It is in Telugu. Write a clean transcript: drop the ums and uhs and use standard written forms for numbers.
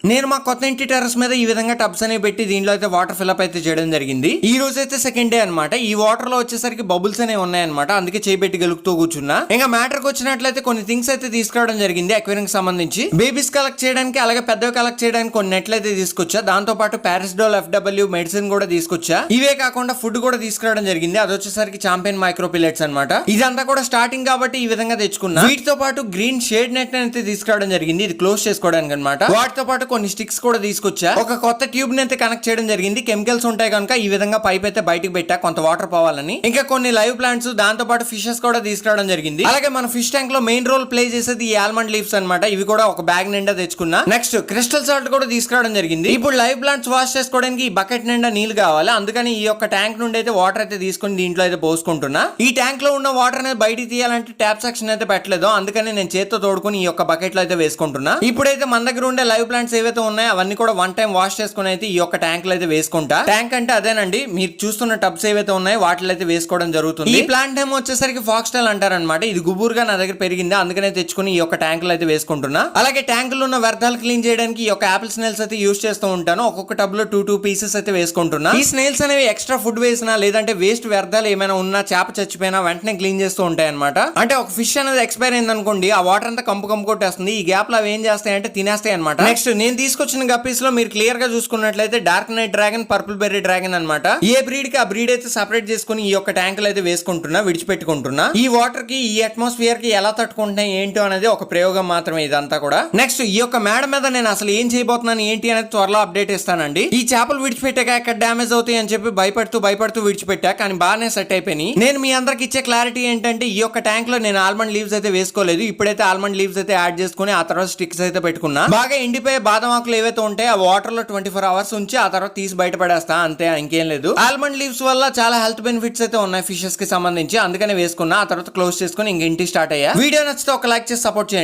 నేను మా కొత్త ఇంటి టెర్రస్ మీద ఈ విధంగా టబ్స్ అనేవి పెట్టి దీంట్లో అయితే వాటర్ ఫిల్అప్ అయితే చేయడం జరిగింది. ఈ రోజు అయితే సెకండ్ డే అనమాట. ఈ వాటర్ లో వచ్చేసరికి బబుల్స్ అనేవి ఉన్నాయన్నమాట, అందుకే చేపెట్టి గెలుపుతూ కూర్చున్నా. ఇంకా మ్యాటర్ కి వచ్చినట్లయితే కొన్ని థింగ్స్ అయితే తీసుకురావడం జరిగింది అక్వేరియం సంబంధించి. బేబీస్ కలెక్ట్ చేయడానికి అలాగే పెద్దవి కలెక్ట్ చేయడానికి కొన్ని నెట్లు అయితే తీసుకొచ్చా. దాంతో పాటు పారాసిటోల్ FW మెడిసిన్ కూడా తీసుకొచ్చా. ఇవే కాకుండా ఫుడ్ కూడా తీసుకురావడం జరిగింది. అది వచ్చేసరికి చాంపియన్ మైక్రో పిల్లెట్స్ అనమాట. ఇదంతా కూడా స్టార్టింగ్ కాబట్టి ఈ విధంగా తెచ్చుకున్నా. వీటితో పాటు గ్రీన్ షేడ్ నెట్ అయితే తీసుకురావడం జరిగింది, ఇది క్లోజ్ చేసుకోవడానికి అనమాట. వాటితో పాటు కొన్ని స్టిక్స్ కూడా తీసుకొచ్చా. ఒక కొత్త ట్యూబ్ ని అయితే కనెక్ట్ చేయడం జరిగింది. కెమికల్స్ ఉంటాయి కనుక ఈ విధంగా పైప్ అయితే బయటకు పెట్టా కొంత వాటర్ పోవాలని. ఇంకా కొన్ని లైవ్ ప్లాంట్స్, దాంతో పాటు ఫిషెస్ కూడా తీసుకురావడం జరిగింది. అలాగే మన ఫిష్ ట్యాంక్ లో మెయిన్ రోల్ ప్లే చేసేది ఈ ఆల్మండ్ లీవ్స్ అనమాట. ఇవి కూడా ఒక బ్యాగ్ నిండా తెచ్చుకున్నా. నెక్స్ట్ క్రిస్టల్ సాల్ట్ కూడా తీసుకురావడం జరిగింది. ఇప్పుడు లైవ్ ప్లాంట్స్ వాష్ చేసుకోవడానికి ఈ బకెట్ నిండా నీళ్లు కావాలి, అందుకని ఈ యొక్క ట్యాంక్ నుండి అయితే వాటర్ అయితే తీసుకుని దీంట్లో అయితే పోసుకుంటున్నా. ఈ ట్యాంక్ లో ఉన్న వాటర్ అనేది బయటికి తీయాలంటే ట్యాప్ సెక్షన్ అయితే పెట్టలేదు, అందుకని నేను చేత్తో తోడుకుని ఈ యొక్క బకెట్ లో అయితే వేసుకుంటున్నా. ఇప్పుడైతే మన దగ్గర ఉండే లైవ్ ప్లాంట్స్ ఏవైతే ఉన్నాయో అవన్నీ కూడా వన్ టైం వాష్ చేసుకుని అయితే ఈ యొక్క ట్యాంక్ లో అయితే వేసుకుంటా. ట్యాంక్ అంటే అదేనండి, మీరు చూస్తున్న టబ్స్ ఏవైతే ఉన్నాయో వాటిలో అయితే వేసుకోవడం జరుగుతుంది. ఈ ప్లాంట్ నేమ్ వచ్చేసరికి ఫాక్స్టైల్ అంటారనమాట. ఇది గుబురుగా నా దగ్గర పెరిగింది, అందుకనే తెచ్చుకుని ఈ యొక్క ట్యాంక్ లో అయితే వేసుకుంటున్నా. అలాగే ట్యాంక్ లో ఉన్న వ్యర్థాలు క్లీన్ చేయడానికి ఈ యొక్క యాపిల్ స్నేల్స్ అయితే యూస్ చేస్తూ ఉంటాను. ఒక్కొక్క టబ్ లో 2 పీసెస్ అయితే వేసుకుంటున్నా. ఈ స్నేల్స్ అనేవి ఎక్స్ట్రా ఫుడ్ వేసినా లేదంటే వేస్ట్ వ్యర్థాలు ఏమైనా ఉన్నా, చేప చచ్చిపోయినా వెంటనే క్లీన్ చేస్తూ ఉంటాయి అనమాట. అంటే ఒక ఫిష్ అనేది ఎక్స్పైర్ అయింది అనుకోండి, ఆ వాటర్ అంతా కంపు కొట్టేస్తుంది. ఈ గ్యాప్ లో అవి ఏం చేస్తాయి అంటే తినేస్తాయి అనమాట. నెక్స్ట్ నేను తీసుకొచ్చిన గప్పీస్ లో మీరు క్లియర్ గా చూసుకున్నట్లయితే dark night dragon, purple berry dragon అనమాట. ఏ బ్రీడ్ కి ఆ బ్రీడ్ అయితే సెపరేట్ చేసుకుని ఈ యొక్క ట్యాంక్ లో అయితే వేసుకుంటున్నా, విడిచిపెట్టుకుంటున్నా. ఈ వాటర్ కి, ఈ అట్మాస్ఫియర్ కి ఎలా తట్టుకుంటున్నాయి ఏంటో అనేది ఒక ప్రయోగం మాత్రమే ఇదంతా కూడా. నెక్స్ట్ ఈ యొక్క మేడ మీద నేను అసలు ఏం చేయబోతున్నాను ఏంటి అనేది త్వరలో అప్డేట్ ఇస్తానండి. ఈ చేపలు విడిచిపెట్టాక ఎక్కడ డ్యామేజ్ అవుతాయి అని చెప్పి భయపడుతూ విడిచిపెట్టా, కానీ బాగానే సెట్ అయిపోయి. నేను మీ అందరికి ఇచ్చే క్లారిటీ ఏంటంటే ఈ యొక్క ట్యాంక్ లో నేను ఆల్మండ్ లీవ్స్ అయితే వేసుకోలేదు. ఇప్పుడైతే ఆల్మండ్ లీవ్స్ అయితే యాడ్ చేసుకుని ఆ తర్వాత స్టిక్స్ అయితే పెట్టుకున్నా. బాగా ఎండిపోయే బాదం ఆకులు ఏవైతే ఉంటాయి ఆ వాటర్ లో 24 అవర్స్ ఉంచి ఆ తర్వాత తీసి బయటపడేస్తా, అంతే, ఇంకేం లేదు. ఆల్మండ్ లీవ్స్ వల్ల చాలా హెల్త్ బెనిఫిట్స్ అయితే ఉన్నాయి ఫిషెస్ కి సంబంధించి, అందుకనే వేసుకున్నా. ఆ తర్వాత క్లోజ్ చేసుకుని ఇంక ఇంటికి స్టార్ట్ అయ్యా. వీడియో నచ్చితే ఒక లైక్ చేసి సపోర్ట్ చేయండి.